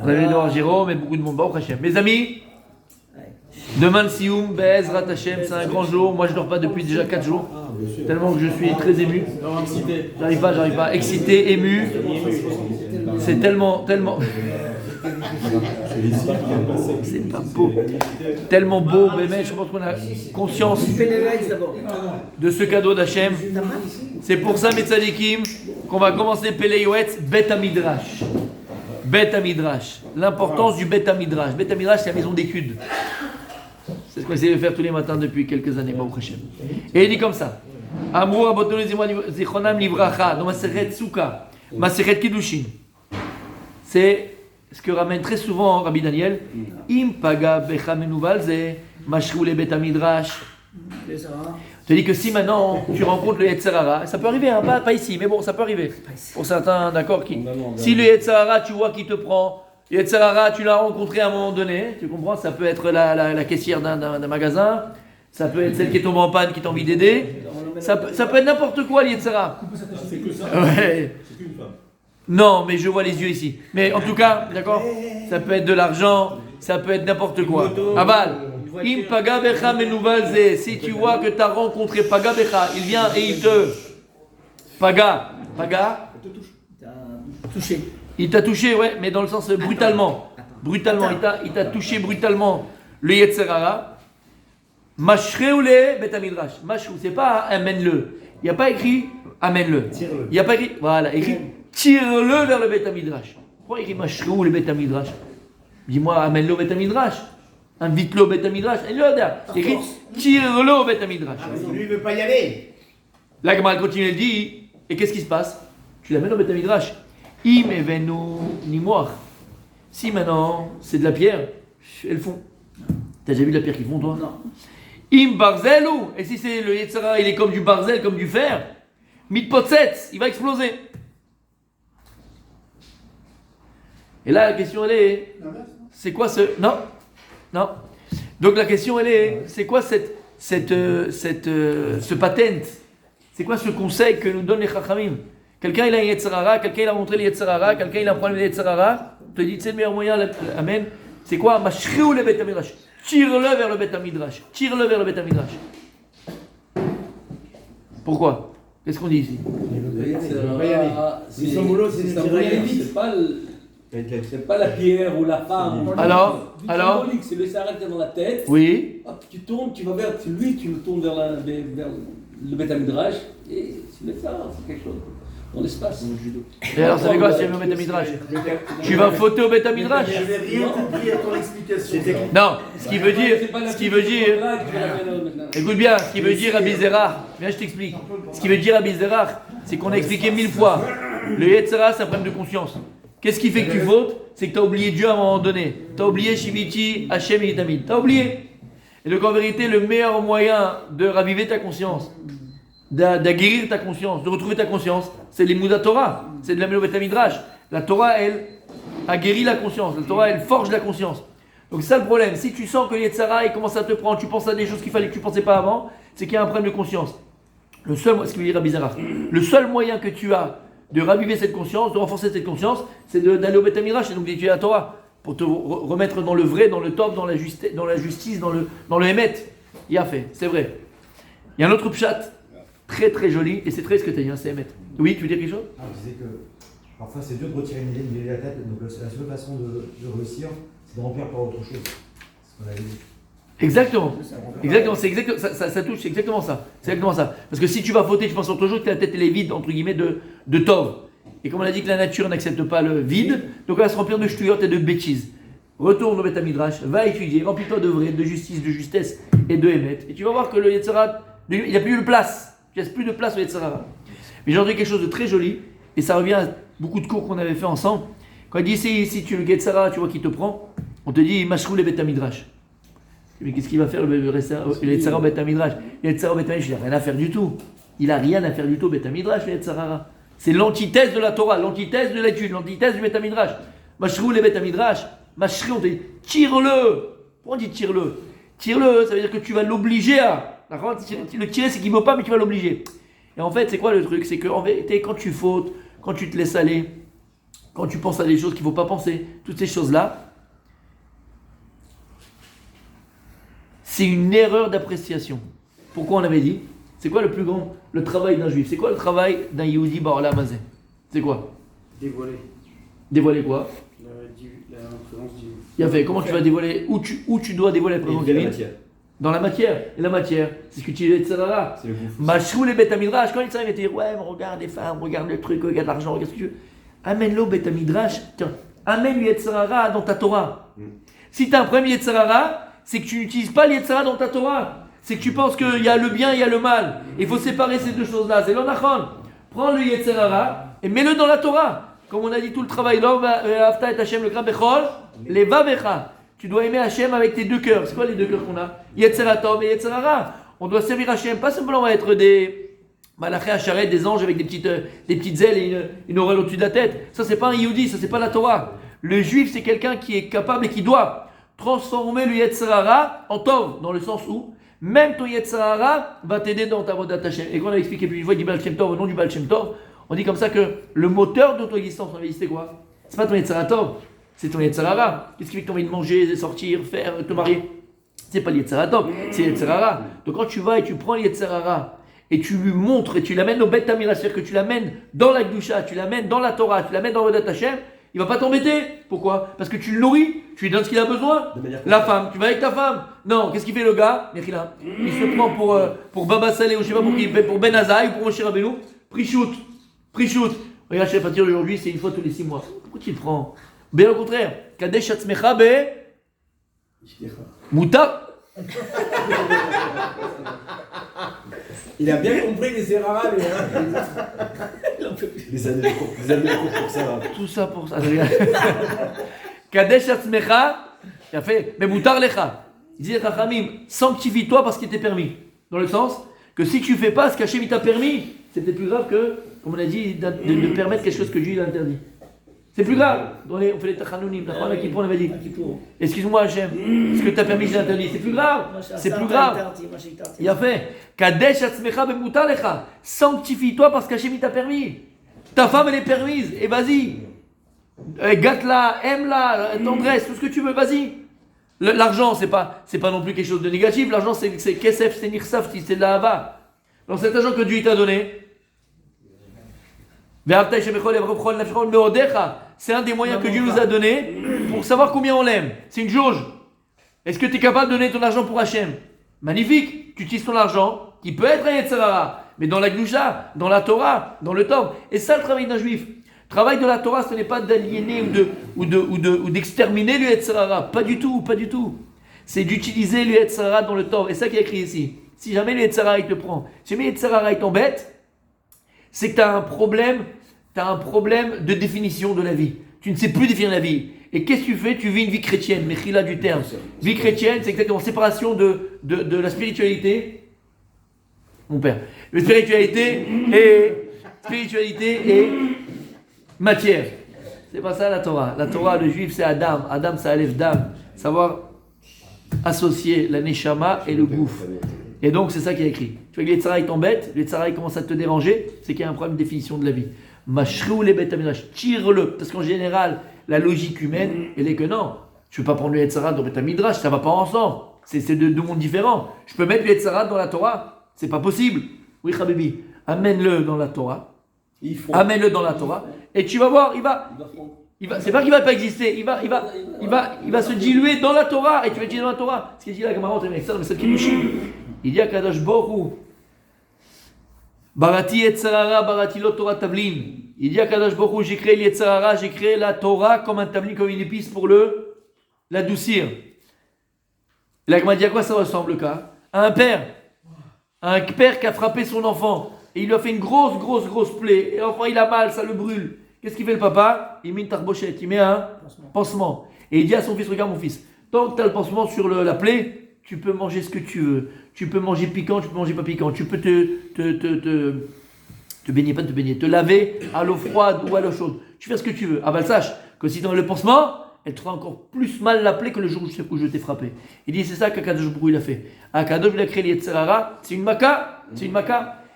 On avait devoir Jérôme et beaucoup de monde. Baruch Hashem. Mes amis, demain le Sioum, Be'ezrat Hashem, c'est un grand jour. Moi je dors pas depuis déjà 4 jours. Tellement que je suis très ému. J'arrive pas. Excité, ému. C'est tellement. C'est pas beau. Tellement beau, mais je pense qu'on a conscience de ce cadeau d'Hachem. C'est pour ça, mes tzadikim, qu'on va commencer Pelei Yoetz, Bet HaMidrash. Bet HaMidrash. L'importance du Bet HaMidrash. Bet HaMidrash, c'est la maison d'études. C'est ce qu'on essaie de faire tous les matins depuis quelques années, Baruch Hashem. Et il dit comme ça. Amour abotonu zichronam livracha, dans Masechet Souka, Masechet Kiddushin. C'est ce que ramène très souvent Rabbi Daniel. Im paga becha menuval ze mashrou le bet midrash. Tu dis que si maintenant tu rencontres le Yetzer Hara, ça peut arriver, hein, pas ici, mais bon, ça peut arriver. Pour certains, d'accord, si le Yetzer Hara, tu vois qu'il te prend, Yetzer Hara, tu l'as rencontré à un moment donné, tu comprends, ça peut être la caissière d'un magasin, ça peut être celle qui est tombée en panne, qui t'a envie d'aider, ça peut être n'importe quoi, le Yetzer Hara. C'est que ça. Ouais. C'est qu'une femme. Non, mais je vois les yeux ici. Mais en tout cas, d'accord, ça peut être de l'argent, ça peut être n'importe quoi. Aval. Im paga becha menuvalze. Si tu vois que tu as rencontré paga becha, il vient et il te paga. Touché. Il t'a touché, ouais, mais dans le sens brutalement. Brutalement, il t'a touché brutalement le Yetzer Hara. Mashreule bet midrash. Mashrou, c'est pas amène-le. Il n'y a pas écrit amène-le. Il n'y a pas écrit, voilà, écrit tire-le vers le Bet HaMidrash. Pourquoi il dit Mashrou le Bet HaMidrash? Dis-moi, amène-le au Bet HaMidrash. Invite-le au Bet HaMidrash. Il écrit tire-le au Bet HaMidrash. Lui, il ne veut pas y aller. La Gemara continue, elle dit, et qu'est-ce qui se passe? Tu l'amènes au Bet HaMidrash. Im evenu nimoach. Si maintenant c'est de la pierre, elles font. T'as déjà vu de la pierre qu'ils font, toi? Non. Im barzelu. Et si c'est le Yetzer Hara, il est comme du barzel, comme du fer, mitpotzetz, il va exploser. Et là, la question, elle est, c'est quoi ce... Non. Donc la question, elle est, c'est quoi ce patent? C'est quoi ce conseil que nous donnent les Chachamim? Quelqu'un, il a un Yetzer Hara, quelqu'un, il a montré le Yetzer Hara, quelqu'un, il a un problème de Yetzer Hara, on te dit, c'est le meilleur moyen, amen. C'est quoi? Mashriou le Bet HaMidrash. Tire-le vers le Bet HaMidrash. Tire-le vers le Bet HaMidrash. Pourquoi? Qu'est-ce qu'on dit ici? Son boulot, c'est de tirer vite. C'est pas la pierre ou la femme. Alors c'est le Sahara qui est dans la tête. Oui. Hop, tu tournes, tu vas vers lui, tu le tournes vers le Bet HaMidrash et c'est le Sahara, c'est quelque chose dans l'espace. Et alors ça fait quoi si tu vas au Bet HaMidrash? Tu vas fauter au Bet HaMidrash? Je n'avais rien compris à ton explication. Non, ce qui veut dire, écoute bien, ce qui veut dire Rabbi Zerach, viens je t'explique. Ce qui veut dire Rabbi Zerach, c'est qu'on a expliqué 1000 fois. Le Yetzer Hara, c'est un problème de conscience. Qu'est-ce qui fait que tu fautes? C'est que tu as oublié Dieu à un moment donné. Tu as oublié Shiviti, Hachem et Yitamid. Tu as oublié. Et donc en vérité, le meilleur moyen de raviver ta conscience, d'aguerrir ta conscience, de retrouver ta conscience, c'est l'Emuda Torah. C'est de la Bet HaMidrash. La Torah, elle, aguerrit la conscience. La Torah, elle forge la conscience. Donc c'est ça le problème. Si tu sens que Yetzer Hara, il commence à te prendre, tu penses à des choses qu'il fallait que tu ne pensais pas avant, c'est qu'il y a un problème de conscience. Ce que veut dire Rabbi Zerach, le seul moyen que tu as de raviver cette conscience, de renforcer cette conscience, c'est d'aller au Bet HaMidrash et donc d'étudier la Torah pour te remettre dans le vrai, dans le top, dans la justice, dans le émet. Il a fait, c'est vrai. Il y a un autre pshat très très joli et c'est très ce que tu as dit, c'est émet. Oui, tu veux dire quelque chose? Je disais que parfois c'est dur de retirer une idée de la tête, donc la seule façon de réussir, c'est de remplir par autre chose. C'est ce qu'on avait dit. Exactement, ça touche, c'est exactement ça. Parce que si tu vas fauter, tu penses autre chose, que la tête elle est vide, entre guillemets, de tov. Et comme on a dit que la nature n'accepte pas le vide, donc elle va se remplir de ch'tuyot et de bêtises. Retourne au Bet HaMidrash, va étudier, remplis-toi de vrai, de justice, de justesse et de émet. Et tu vas voir que le Yetzer Hara, il n'y a plus de place. Il n'y a plus de place au Yetzer Hara. Mais j'ai entendu quelque chose de très joli, et ça revient à beaucoup de cours qu'on avait fait ensemble. Quand il dit si tu le Yetzer Hara, tu vois qui te prend, on te dit Mashrou le Bet HaMidrash. Mais qu'est-ce qu'il va faire le Yetzer Hara au Bet HaMidrash? Le Yetzer Hara au Bet HaMidrash, il n'a rien à faire du tout. Il n'a rien à faire du tout au Bet HaMidrash, le Yetzer Hara. C'est l'antithèse de la Torah, l'antithèse de l'étude, l'antithèse du Bet HaMidrash. Mashrou le Bet HaMidrash. Mashrou, on te dit tire-le. Pourquoi on dit tire-le? Tire-le, ça veut dire que tu vas l'obliger à. Le tirer, c'est qu'il ne veut pas, mais tu vas l'obliger. Et en fait, c'est quoi le truc? C'est qu'en vérité, quand tu fautes, quand tu te laisses aller, quand tu penses à des choses qu'il ne faut pas penser, toutes ces choses-là, c'est une erreur d'appréciation. Pourquoi on avait dit? C'est quoi le travail d'un juif? C'est quoi le travail d'un Yehudi Ba'olam Hazeh? C'est quoi? Dévoiler Dévoiler quoi? la présence du. Il a fait, comment tu vas dévoiler? Où tu dois dévoiler la présence divine? Dans la matière. Et la matière, c'est ce que tu dis, Tzarara. C'est le gouffre. Mashrou les Beth Midrash, quand il va dire, ouais, mais regarde les femmes, regarde le truc, regarde l'argent, regarde ce que tu veux. Amène-le au Beth Midrash, tiens, amène le Yetzirara dans ta Torah. Si tu as un premier Yetzirara, c'est que tu n'utilises pas le Yetzirara dans ta Torah. C'est que tu penses qu'il y a le bien, il y a le mal. Il faut séparer ces deux choses-là. C'est l'onachon. Prends le Yetzirara et mets-le dans la Torah. Comme on a dit tout le travail, l'Afta et Hashem, le Kram Bechol, les Vavecha. Tu dois aimer Hashem avec tes deux cœurs. C'est quoi les deux cœurs qu'on a? Yetziratom et Yetzirara. On doit servir Hashem, pas simplement être des Malaché Hacharet, des anges avec des petites ailes et une auréole au-dessus de la tête. Ça, c'est pas un Yehudi, ça, c'est pas la Torah. Le juif, c'est quelqu'un qui est capable et qui doit transformer le Yetzirara en Tov, dans le sens où même ton Yetzirara va t'aider dans ta Vodat Hashem. Et quand on a expliqué plus une fois, il dit Baal Shem Tov, au nom du Baal Shem Tov, on dit comme ça que le moteur de ton existence, on avait dit c'est quoi? C'est pas ton Yetzirara Tov, c'est ton Yetzirara. Qu'est-ce qui fait que tu as envie de manger, sortir, faire, te marier? C'est pas le Yetzirara Tov, c'est le Yetzirara. Donc quand tu vas et tu prends le Yetzirara et tu lui montres et tu l'amènes au Beth Tamira, c'est-à-dire que tu l'amènes dans la Gdusha, tu l'amènes dans la Torah, tu l'amènes dans le Vodat Hashem, il va pas t'embêter. Pourquoi? Parce que tu le nourris, tu lui donnes ce qu'il a besoin. La femme, tu vas avec ta femme. Non, qu'est-ce qu'il fait le gars? Il se prend pour Baba Saleh ou je sais pas pour qui, pour Ben Azaï ou pour Moshe Rabbeinu. Prichout. Regarde, chef, à partir d'aujourd'hui, c'est une fois tous les 6 mois. Pourquoi tu le prends? Bien au contraire. Kadesh Atzmecha be Muta. Il a bien compris les Serrara, lui. Les années pour ça. Tout ça pour ça. Kadesh Atzmecha, il a fait, mais Mutar Lecha. Il dit Chachamim, sanctifie-toi parce qu'il t'est permis. Dans le sens que si tu fais pas ce qu'Hachem t'a permis, c'est peut-être plus grave que, comme on a dit, de permettre quelque chose que Dieu a interdit. C'est plus grave. On fait les tachanounim, on avait dit. Excuse-moi Hachem, ce que tu as permis, j'ai interdit. C'est plus grave. C'est plus grave. Il a fait Kadesh Atzmecha bemutar lecha. Sanctifie-toi parce qu'Hachem t'a permis. Ta femme elle est permise. Et vas-y. Gâte-la, aime-la, tendresse, tout ce que tu veux, vas-y. L'argent, c'est pas non plus quelque chose de négatif. L'argent, c'est kesef, c'est nirsaf, c'est de la hava. Donc cet argent que Dieu t'a donné, c'est un des moyens que Dieu nous a donné pour savoir combien on l'aime. C'est une jauge. Est-ce que tu es capable de donner ton argent pour Hachem? Magnifique. Tu utilises ton argent, qui peut être un Yetzirara, mais dans la Gdusha, dans la Torah, dans le Tov. Et ça, le travail d'un juif. Le travail de la Torah, ce n'est pas d'aliéner ou d'exterminer le Yetzirara. Pas du tout. C'est d'utiliser le Yetzirara dans le Tov. Et ça qui est écrit ici. Si jamais le Yetzirara il te prend, si jamais le Yetzirara il t'embête, c'est que tu as un problème de définition de la vie. Tu ne sais plus définir la vie. Et qu'est-ce que tu fais? Tu vis une vie chrétienne, mais chila du terme. Vie chrétienne, c'est exactement séparation de la spiritualité. Mon père. La spiritualité et matière. C'est pas ça la Torah. La Torah, le juif, c'est Adam. Adam, ça Aleph Dam. Savoir associer la Neshama et le gouffre. Et donc, c'est ça qui est écrit. Tu vois que les tzara, ils t'embêtent, les tzara, ils commencent à te déranger, c'est qu'il y a un problème de définition de la vie. Mashrou les bêtes amidrash, tire-le. Parce qu'en général, la logique humaine, elle est que non. Je ne peux pas prendre le tzara dans le bêtes amidrash, ça ne va pas ensemble. C'est deux mondes différents. Je peux mettre le tzara dans la Torah, c'est pas possible. Oui, Habibi, amène-le dans la Torah. Amène-le dans la Torah. Et tu vas voir, c'est pas qu'il va pas exister, il va se diluer dans la Torah. Et tu vas dire dans la Torah. Ce qu'il dit là, Gamara, mais c'est Kiddushin. Il y a Kadosh Baruch Barati Yetzirara, Barati lo Torah Tavlin. Il y a Kadosh Baruch j'ai créé l'Yetzirara, j'ai créé la Torah comme un Tavlin, comme une épice pour l'adoucir. La Gemara dit à quoi ça ressemble le cas? À un père qui a frappé son enfant et il lui a fait une grosse plaie. Et l'enfant il a mal, ça le brûle. Qu'est-ce qu'il fait le papa? Il met une tarbochette, il met un pansement. Et il dit à son fils, regarde mon fils, tant que tu as le pansement sur la plaie, tu peux manger ce que tu veux. Tu peux manger piquant, tu peux manger pas piquant. Tu peux te baigner, pas te baigner, te laver à l'eau froide ou à l'eau chaude. Tu fais ce que tu veux. Ah ben sache que si tu as le pansement, elle te fera encore plus mal la plaie que le jour où je t'ai frappé. Il dit c'est ça qu'Akadosh Baruch il a fait. Akadosh il a créé le Yetzirara, c'est une maka.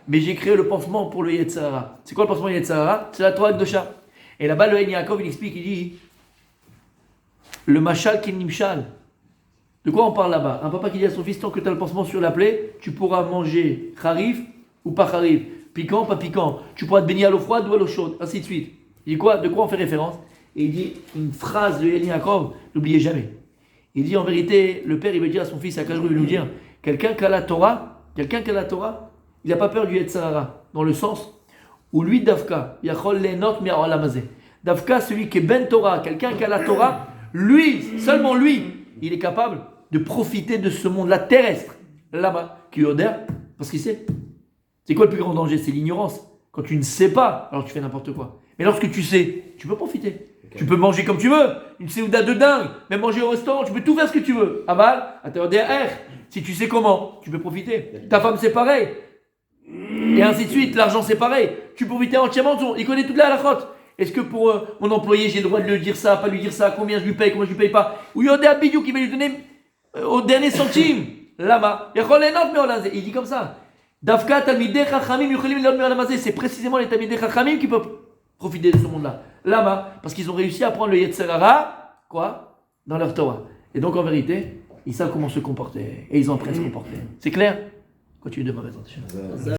Mais j'ai créé le pansement pour le Yetzirara. C'est quoi le pansement Yetzirara? C'est la Torah Kedosha. Et là-bas, le Hen Yaakov, il explique, il dit le machal qui nimshal. De quoi on parle là-bas? Un papa qui dit à son fils, tant que tu as le pansement sur la plaie, tu pourras manger kharif ou pas kharif, piquant, pas piquant. Tu pourras te baigner à l'eau froide ou à l'eau chaude, ainsi de suite. Il dit quoi? De quoi on fait référence? Et il dit une phrase de Hen Yaakov, n'oubliez jamais. Il dit en vérité, le père il veut dire à son fils, à Kajrou, il veut nous dire, quelqu'un qui a la Torah, il n'a pas peur du Yetzer Hara, dans le sens où lui, Davka, Yachol Lenot Mi'olamazé. Davka, celui qui est Ben Torah, quelqu'un qui a la Torah, lui, seulement lui, il est capable de profiter de ce monde-là terrestre, là-bas, qui est odeur, parce qu'il sait. C'est quoi le plus grand danger? C'est l'ignorance. Quand tu ne sais pas, alors tu fais n'importe quoi. Mais lorsque tu sais, tu peux profiter. Okay. Tu peux manger comme tu veux, une séouda de dingue, même manger au restaurant, tu peux tout faire ce que tu veux. Aval, à ta si tu sais comment, tu peux profiter. Ta femme, c'est pareil. Et ainsi de suite, l'argent, c'est pareil. Tu peux profiter entièrement, il connaît toute la halachot. Est-ce que pour mon employé, j'ai le droit de lui dire ça, pas lui dire ça, combien je lui paye, combien je lui paye pas? Ou il y a des bidou qui va lui donner au dernier centime. Là-bas. Il dit comme ça. Davka talmidei chachamim yuchelim liot me'olamazé. C'est précisément les talmidei chachamim qui peuvent profiter de ce monde-là. Là-bas. Parce qu'ils ont réussi à prendre le Yetzer Hara, quoi? Dans leur Torah. Et donc en vérité, ils savent comment se comporter. Et ils en apprennent à se comporter. C'est clair? Continue demain,